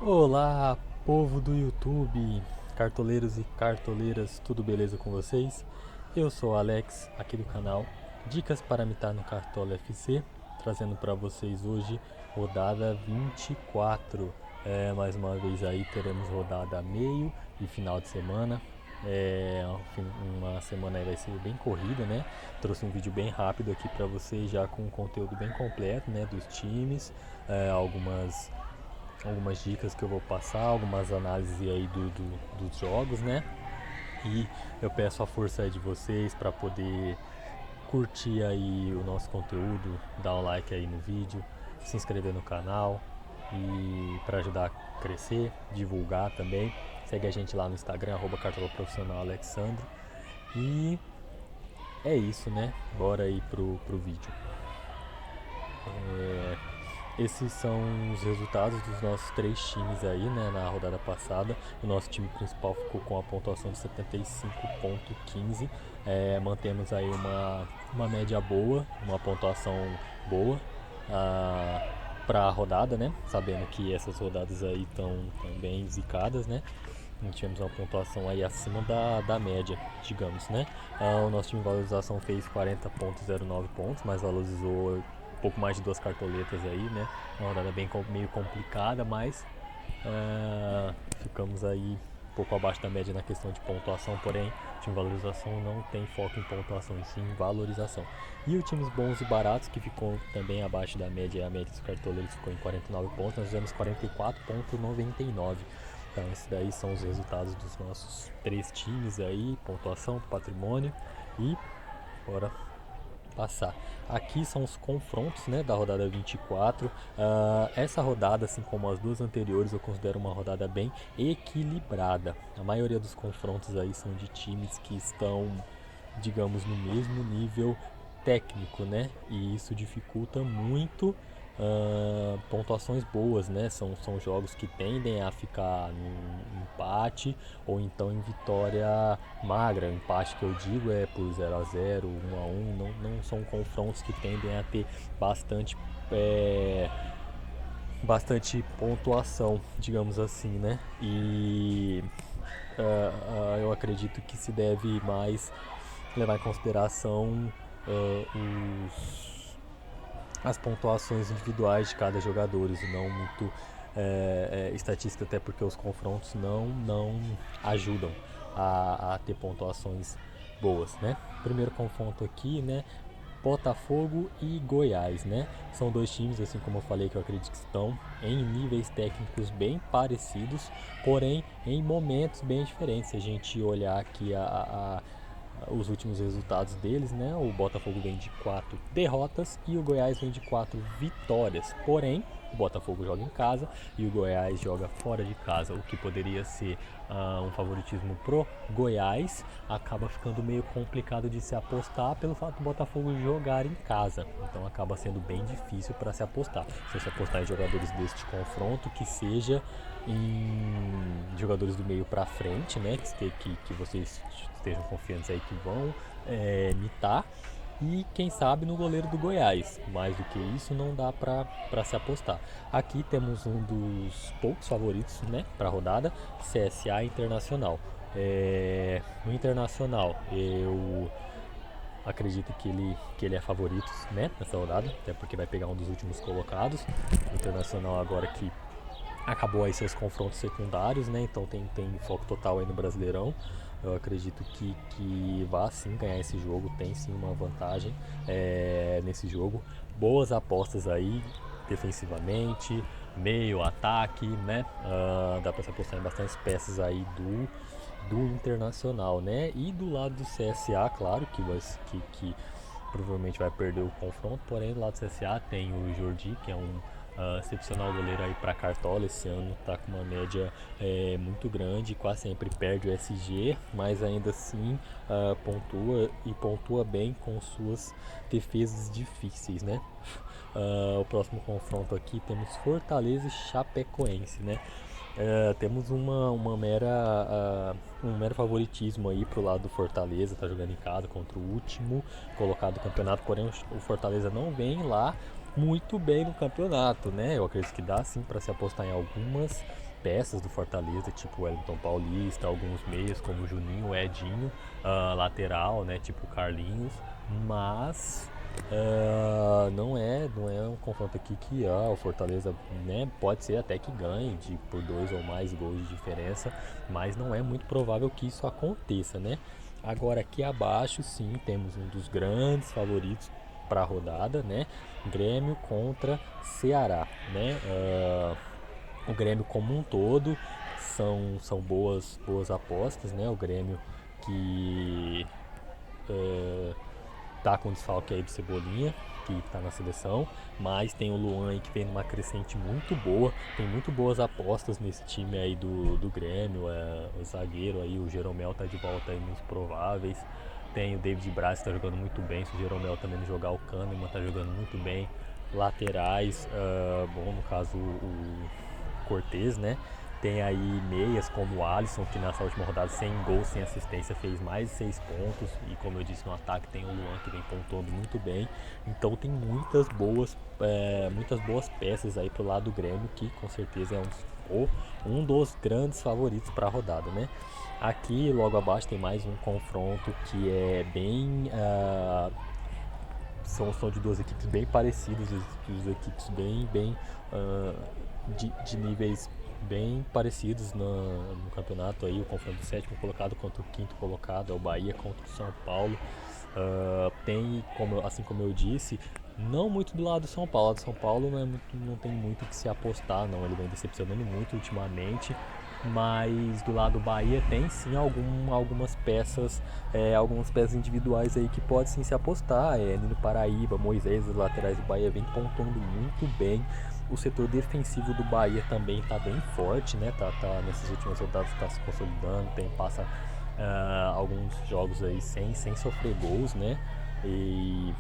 Olá, povo do YouTube, cartoleiros e cartoleiras, tudo beleza com vocês? Eu sou o Alex, aqui do canal Dicas para Mitar no Cartola FC, trazendo para vocês hoje rodada 24. Mais uma vez aí teremos rodada meio e final de semana. Uma semana aí vai ser bem corrida, né? Trouxe um vídeo bem rápido aqui para vocês, já com um conteúdo bem completo, né? Dos times, algumas dicas que eu vou passar, algumas análises aí dos jogos, né? E eu peço a força aí de vocês para poder curtir aí o nosso conteúdo, dar um like aí no vídeo, se inscrever no canal e para ajudar a crescer, divulgar também. Segue a gente lá no Instagram, Cartola Profissional Alexandro. E é isso, né? Bora aí pro vídeo. Esses são os resultados dos nossos três times aí, né, na rodada passada. O nosso time principal ficou com a pontuação de 75,15. Mantemos aí uma média boa, uma pontuação boa para a rodada, né? Sabendo que essas rodadas aí estão bem zicadas, né? Tivemos uma pontuação aí acima da média, digamos, né? O nosso time de valorização fez 40,09 pontos, mas valorizou pouco mais de duas cartoletas aí, né? Uma rodada meio complicada, mas ficamos aí um pouco abaixo da média na questão de pontuação, porém o time de valorização não tem foco em pontuação, e sim em valorização. E os times bons e baratos, que ficou também abaixo da média, a média dos cartoleiros ficou em 49 pontos, nós fizemos 44,99. Então esses daí são os resultados dos nossos três times aí, pontuação, patrimônio, e bora passar. Aqui são os confrontos, né, da rodada 24. Essa rodada, assim como as duas anteriores, eu considero uma rodada bem equilibrada. A maioria dos confrontos aí são de times que estão, digamos, no mesmo nível técnico, né? E isso dificulta muito pontuações boas, né? São jogos que tendem a ficar em empate ou então em vitória magra. O empate que eu digo é por 0-0, 1-1. Não são confrontos que tendem a ter bastante pontuação, digamos assim, né? E eu acredito que se deve mais levar em consideração as pontuações individuais de cada jogador e não muito estatística, até porque os confrontos não ajudam a ter pontuações boas, né? Primeiro confronto aqui, né? Botafogo e Goiás, né? São dois times, assim como eu falei, que eu acredito que estão em níveis técnicos bem parecidos, porém em momentos bem diferentes. Se a gente olhar aqui os últimos resultados deles, né? O Botafogo vem de 4 derrotas e o Goiás vem de 4 vitórias. Porém, o Botafogo joga em casa e o Goiás joga fora de casa, o que poderia ser um favoritismo pro Goiás, acaba ficando meio complicado de se apostar pelo fato do Botafogo jogar em casa. Então acaba sendo bem difícil para se apostar. Se você apostar em jogadores deste confronto, que seja em jogadores do meio para frente, né? Que vocês estejam confiantes aí que vão mitar. E quem sabe no goleiro do Goiás. Mais do que isso não dá para se apostar. Aqui temos um dos poucos favoritos, né, para a rodada, CSA Internacional. No Internacional eu acredito que ele é favorito, né, nessa rodada, até porque vai pegar um dos últimos colocados. O Internacional agora que acabou aí seus confrontos secundários, né? Então tem foco total aí no Brasileirão. Eu acredito que vá sim ganhar esse jogo, tem sim uma vantagem nesse jogo. Boas apostas aí, defensivamente, meio, ataque, né? Dá para se apostar em bastantes peças aí do Internacional, né? E do lado do CSA, claro que provavelmente vai perder o confronto, porém do lado do CSA tem o Jordi, que é um excepcional goleiro aí para Cartola. Esse ano tá com uma média muito grande, quase sempre perde o SG, mas ainda assim pontua e pontua bem com suas defesas difíceis, né? O próximo confronto aqui temos Fortaleza e Chapecoense, né? Temos um mero favoritismo aí pro lado do Fortaleza, tá jogando em casa contra o último colocado do campeonato, porém o Fortaleza não vem lá muito bem no campeonato, né? Eu acredito que dá sim para se apostar em algumas peças do Fortaleza, tipo o Wellington Paulista, alguns meias como o Juninho, o Edinho, lateral, né? Tipo o Carlinhos, mas não é um confronto aqui que o Fortaleza, né, pode ser até que ganhe por 2 ou mais gols de diferença, mas não é muito provável que isso aconteça, né? Agora aqui abaixo sim temos um dos grandes favoritos para a rodada, né? Grêmio contra Ceará, né? O Grêmio como um todo são boas apostas, né? O Grêmio que tá com desfalque aí do Cebolinha, que tá na seleção, mas tem o Luan aí que vem numa crescente muito boa, tem muito boas apostas nesse time aí do Grêmio, o zagueiro aí, o Jeromel tá de volta aí nos prováveis, tem o David Braz que tá jogando muito bem, se o Jeromel também não jogar, o Kahneman tá jogando muito bem, laterais, bom, no caso o Cortez, né? Tem aí meias como o Alisson, que nessa última rodada, sem gol, sem assistência, fez mais de 6 pontos. E como eu disse, no ataque tem o Luan, que vem pontuando muito bem. Então tem muitas boas peças aí pro lado do Grêmio, que com certeza é um dos grandes favoritos para a rodada, né? Aqui, logo abaixo, tem mais um confronto que é bem... são de duas equipes bem parecidas, duas equipes bem de níveis bem parecidos no campeonato aí, o confronto do sétimo colocado contra o quinto colocado, é o Bahia contra o São Paulo. Tem, assim como eu disse, não muito do lado do São Paulo. O lado do São Paulo não tem muito o que se apostar, não. Ele vem decepcionando muito ultimamente. Mas do lado do Bahia tem sim algumas peças individuais aí que pode sim se apostar. Nino Paraíba, Moisés, os laterais do Bahia vem pontuando muito bem. O setor defensivo do Bahia também está bem forte, né? Tá nessas últimas rodadas está se consolidando, passa alguns jogos aí sem sofrer gols, né? E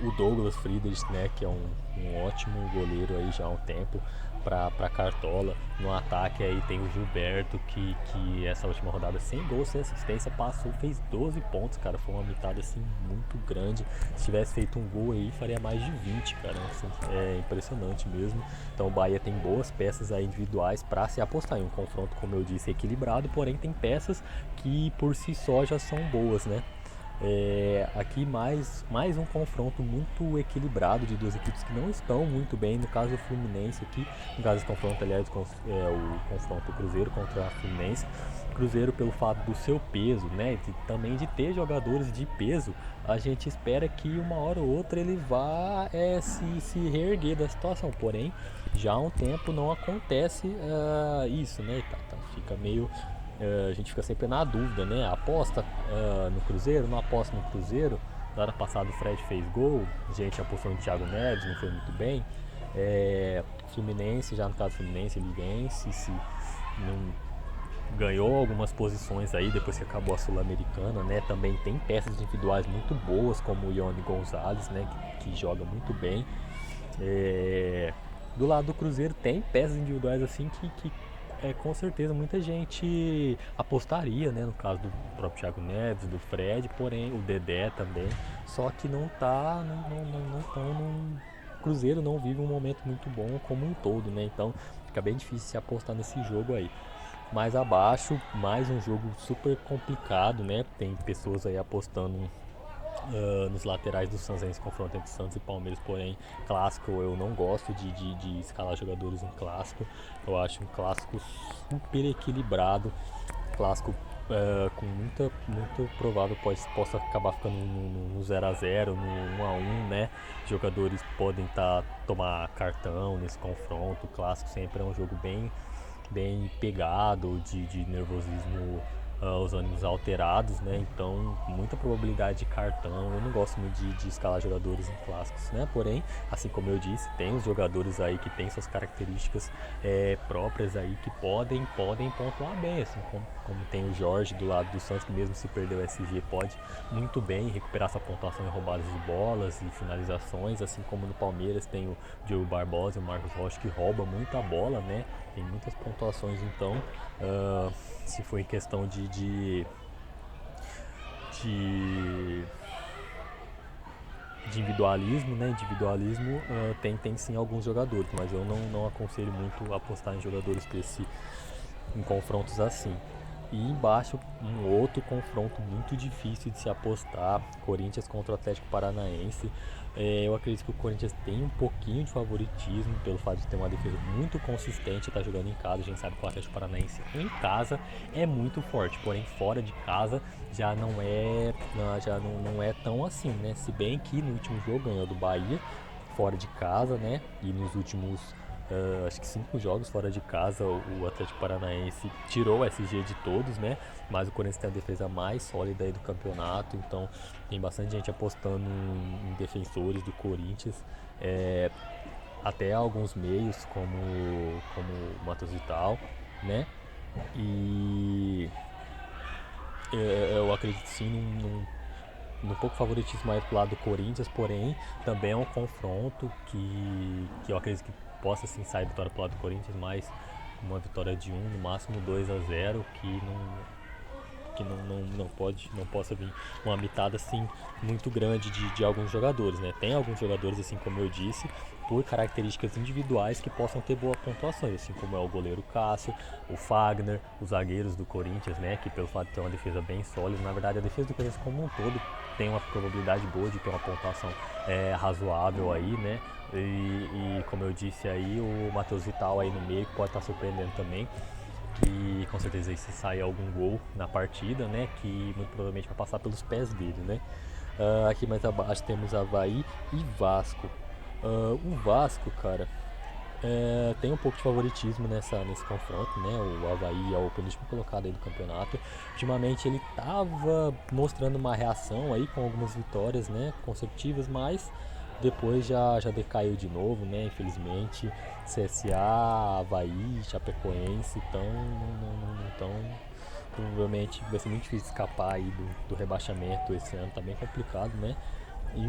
o Douglas Friedrich, né, que é um ótimo goleiro aí já há um tempo para Cartola. No ataque aí tem o Gilberto, que essa última rodada sem gol, sem assistência, fez 12 pontos, cara. Foi uma mitada assim muito grande. Se tivesse feito um gol aí, faria mais de 20, cara. Assim, é impressionante mesmo. Então o Bahia tem boas peças aí individuais para se apostar em um confronto, como eu disse, equilibrado, porém tem peças que por si só já são boas, né? Aqui mais um confronto muito equilibrado de duas equipes que não estão muito bem. No caso do Fluminense aqui, no caso desse confronto, aliás, o confronto do Cruzeiro contra a Fluminense. Cruzeiro pelo fato do seu peso, né, também de ter jogadores de peso, a gente espera que uma hora ou outra ele vá se reerguer da situação. Porém, já há um tempo não acontece isso, né? Fica meio a gente fica sempre na dúvida, né? Aposta no Cruzeiro, não aposta no Cruzeiro. No ano passado o Fred fez gol, a gente apostou no Thiago Neves, não foi muito bem. Fluminense, já no caso do Fluminense, ele vence, se não ganhou algumas posições aí depois que acabou a Sul-Americana, né? Também tem peças individuais muito boas, como o Ione Gonzalez, né? Que joga muito bem. Do lado do Cruzeiro tem peças individuais assim que com certeza muita gente apostaria, né? No caso do próprio Thiago Neves, do Fred, porém o Dedé também. Só que não tá, não estão num Cruzeiro não vive um momento muito bom como um todo, né? Então fica bem difícil se apostar nesse jogo aí. Mais abaixo, mais um jogo super complicado, né? Tem pessoas aí apostando nos laterais do Santos nesse confronto entre Santos e Palmeiras, porém clássico eu não gosto de escalar jogadores em clássico. Eu acho um clássico super equilibrado, clássico com muito provável possa acabar ficando no 0 a 0, no 1 a 1, né? Jogadores podem tomar cartão nesse confronto. O clássico sempre é um jogo bem pegado, de nervosismo, os ânimos alterados, né? Então, muita probabilidade de cartão. Eu não gosto muito de escalar jogadores em clássicos, né? Porém, assim como eu disse, tem os jogadores aí que têm suas características próprias aí que podem pontuar bem, assim como tem o Jorge do lado do Santos, que mesmo se perder o SG pode muito bem recuperar essa pontuação em roubadas de bolas e finalizações, assim como no Palmeiras tem o Diogo Barbosa e o Marcos Rocha que rouba muita bola, né? Tem muitas pontuações, então se for em questão de de individualismo, né? Individualismo tem sim alguns jogadores, mas eu não aconselho muito apostar em jogadores em confrontos assim. E embaixo, um outro confronto muito difícil de se apostar, Corinthians contra o Atlético Paranaense. Eu acredito que o Corinthians tem um pouquinho de favoritismo pelo fato de ter uma defesa muito consistente, estar jogando em casa. A gente sabe que o Atlético Paranaense em casa é muito forte, porém fora de casa já não é tão assim, né? Se bem que no último jogo ganhou do Bahia fora de casa, né? E nos últimos acho que 5 jogos fora de casa o Atlético Paranaense tirou o SG de todos, né? Mas o Corinthians tem a defesa mais sólida aí do campeonato, então tem bastante gente apostando em defensores do Corinthians. Até alguns meios como o Matheus Vital, né? E eu acredito sim num pouco favoritismo aí pro lado do Corinthians, porém também é um confronto que eu acredito que possa sim sair vitória pro lado do Corinthians, mas uma vitória de 1, no máximo 2-0, que não possa vir uma mitada assim muito grande de alguns jogadores, né? Tem alguns jogadores, assim como eu disse, por características individuais que possam ter boas pontuações, assim como é o goleiro Cássio, o Fagner, os zagueiros do Corinthians, né? Que pelo fato de ter uma defesa bem sólida, na verdade a defesa do Corinthians como um todo tem uma probabilidade boa de ter uma pontuação razoável aí, né? E como eu disse aí, o Matheus Vital aí no meio que pode estar surpreendendo também, que com certeza aí se sair algum gol na partida, né, que muito provavelmente vai passar pelos pés dele, né. Aqui mais abaixo temos Avaí e Vasco. O Vasco, cara, tem um pouco de favoritismo nesse confronto, né? O Avaí é o penúltimo colocado aí do campeonato. Ultimamente ele estava mostrando uma reação aí com algumas vitórias, né, consecutivas, mas depois já decaiu de novo, né? Infelizmente, CSA, Avaí, Chapecoense, então provavelmente vai ser muito difícil escapar aí do rebaixamento esse ano, tá bem complicado, né?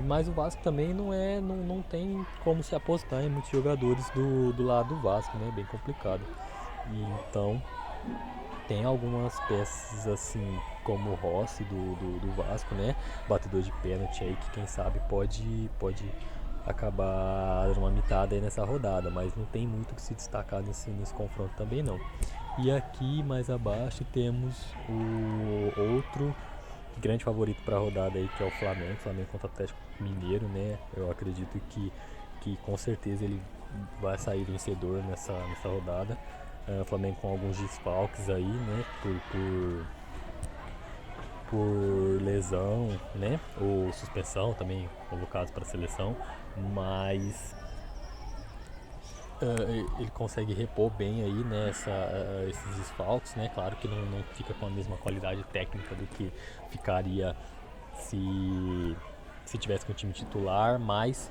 Mas o Vasco também não tem como se apostar em muitos jogadores do lado do Vasco, né? Bem complicado. Então tem algumas peças assim como o Rossi do Vasco, né? Batedor de pênalti aí que quem sabe pode acabar dando uma mitada aí nessa rodada, mas não tem muito que se destacar nesse confronto também não. E aqui mais abaixo temos o outro grande favorito para a rodada aí, que é o Flamengo contra o Atlético Mineiro, né? Eu acredito que com certeza ele vai sair vencedor nessa rodada. O Flamengo com alguns desfalques aí, né? Por lesão, né? Ou suspensão também convocados para a seleção, mas ele consegue repor bem aí, né, esses desfalques, né? Claro que não fica com a mesma qualidade técnica do que ficaria se tivesse com o time titular, mas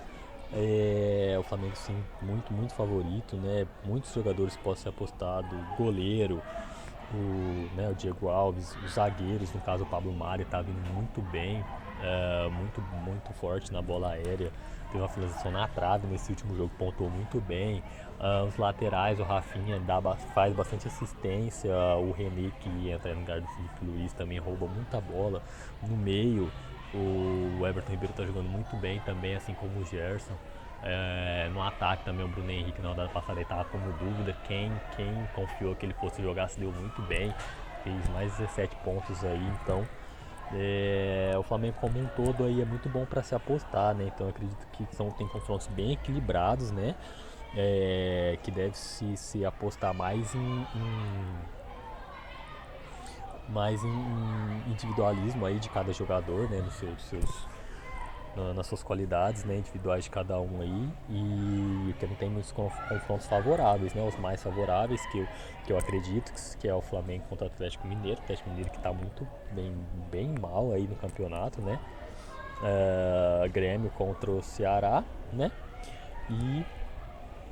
o Flamengo sim, muito favorito, né? Muitos jogadores podem ser apostados, goleiro, o Diego Alves, os zagueiros, no caso o Pablo Mari está vindo muito bem, muito forte na bola aérea, teve uma finalização na trave nesse último jogo, pontuou muito bem. Os laterais, o Rafinha faz bastante assistência, o René, que entra no lugar do Felipe Luiz, também rouba muita bola. No meio, o Everton Ribeiro está jogando muito bem também, assim como o Gerson. No ataque também o Bruno Henrique na rodada passada estava como dúvida, quem confiou que ele fosse jogar se deu muito bem, fez mais 17 pontos aí, então o Flamengo como um todo aí é muito bom para se apostar, né? Então eu acredito que tem confrontos bem equilibrados, né? Que deve se apostar mais em individualismo aí de cada jogador, né? Nas suas qualidades, né, individuais de cada um aí, e que não tem muitos confrontos favoráveis, né? Os mais favoráveis que eu acredito que é o Flamengo contra o Atlético Mineiro que está muito bem mal aí no campeonato, né? Grêmio contra o Ceará, né? E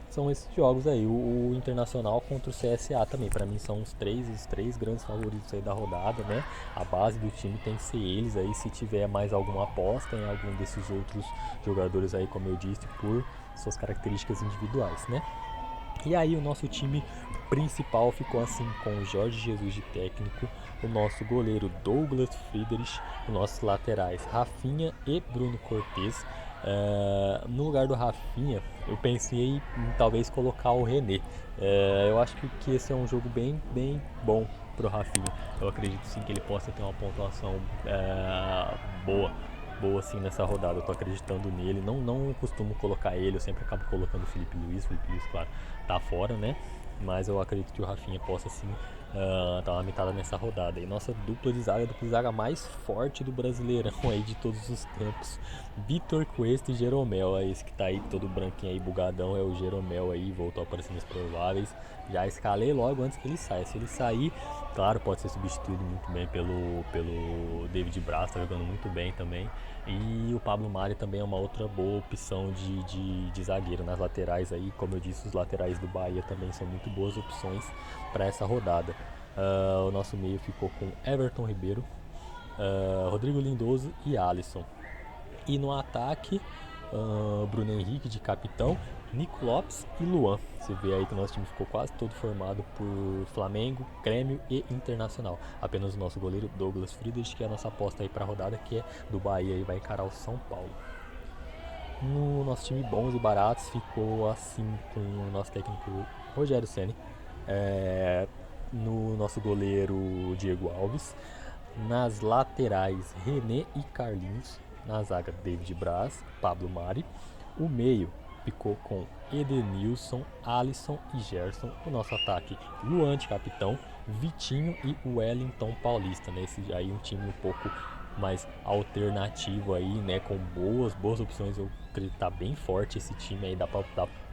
são esses jogos aí, o Internacional contra o CSA também, para mim são os três grandes favoritos aí da rodada, né? A base do time tem que ser eles aí, se tiver mais alguma aposta em algum desses outros jogadores aí, como eu disse, por suas características individuais, né? E aí o nosso time principal ficou assim com o Jorge Jesus de técnico, o nosso goleiro Douglas Friedrich, os nossos laterais Rafinha e Bruno Cortes, No lugar do Rafinha, eu pensei em talvez colocar o René. Eu acho que esse é um jogo bem bom pro Rafinha. Eu acredito sim que ele possa ter uma pontuação boa, boa assim nessa rodada. Eu tô acreditando nele. Não costumo colocar ele, eu sempre acabo colocando o Felipe Luiz. O Felipe Luiz, claro, tá fora, né? Mas eu acredito que o Rafinha possa sim dar uma mitada nessa rodada. E nossa dupla de zaga mais forte do Brasileirão aí de todos os tempos. Vitor Cuesta e Jeromel, é esse que tá aí todo branquinho aí, bugadão, é o Jeromel aí, voltou a aparecer nos prováveis. Já escalei logo antes que ele saia. Se ele sair, claro, pode ser substituído muito bem pelo David Braz, tá jogando muito bem também. E o Pablo Mari também é uma outra boa opção de zagueiro nas laterais aí. Como eu disse, os laterais do Bahia também são muito boas opções para essa rodada. O nosso meio ficou com Everton Ribeiro, Rodrigo Lindoso e Alisson. E no ataque, Bruno Henrique de capitão, Nico Lopes e Luan. Você vê aí que o nosso time ficou quase todo formado por Flamengo, Grêmio e Internacional. Apenas o nosso goleiro Douglas Friedrich, que é a nossa aposta aí para a rodada, que é do Bahia e vai encarar o São Paulo. No nosso time bons e baratos ficou assim com o nosso técnico Rogério Ceni, no nosso goleiro Diego Alves, nas laterais René e Carlinhos, na zaga David Braz, Pablo Mari, o meio ficou com Edenilson, Alisson e Gerson, o nosso ataque Luan de capitão, Vitinho e Wellington Paulista, né? Esse aí um time um pouco mais alternativo aí, né, com boas opções. Eu acredito que tá bem forte esse time aí,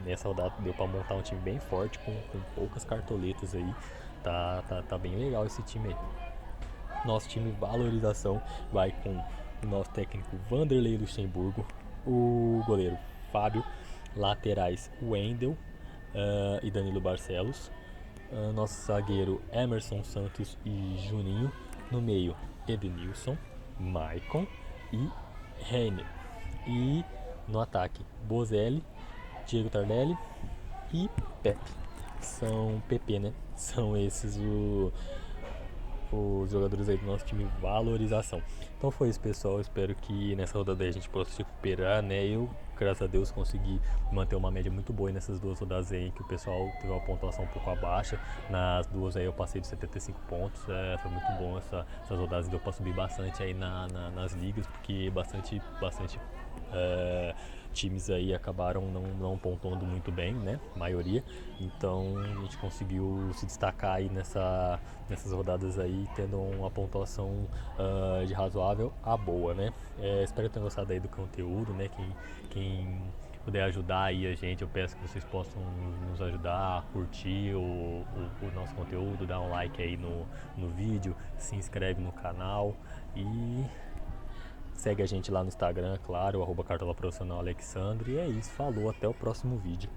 nessa rodada deu pra montar um time bem forte com poucas cartoletas aí. Tá bem legal esse time aí. Nosso time valorização vai com o nosso técnico Vanderlei Luxemburgo, o goleiro Fábio, laterais Wendel e Danilo Barcelos, nosso zagueiro Emerson Santos e Juninho, no meio Edenilson, Maicon e Reiner, e no ataque Bozelli, Diego Tardelli e Pepe. São PP, né? São esses os jogadores aí do nosso time valorização. Então foi isso, pessoal. Espero que nessa rodada aí a gente possa se recuperar, né? Eu, graças a Deus, consegui manter uma média muito boa nessas duas rodadas aí, que o pessoal teve uma pontuação um pouco abaixo. Nas duas aí eu passei de 75 pontos. Foi muito bom essas rodadas, deu pra subir bastante aí nas ligas, porque bastante times aí acabaram não pontuando muito bem, né? A maioria. Então a gente conseguiu se destacar aí nessas rodadas aí, tendo uma pontuação de razoável a boa, né? Espero que tenham gostado aí do conteúdo, né? Quem puder ajudar aí a gente, eu peço que vocês possam nos ajudar a curtir o nosso conteúdo, dar um like aí no vídeo, se inscreve no canal e segue a gente lá no Instagram, claro, @cartolaprofissional Alexandre. E é isso, falou, até o próximo vídeo.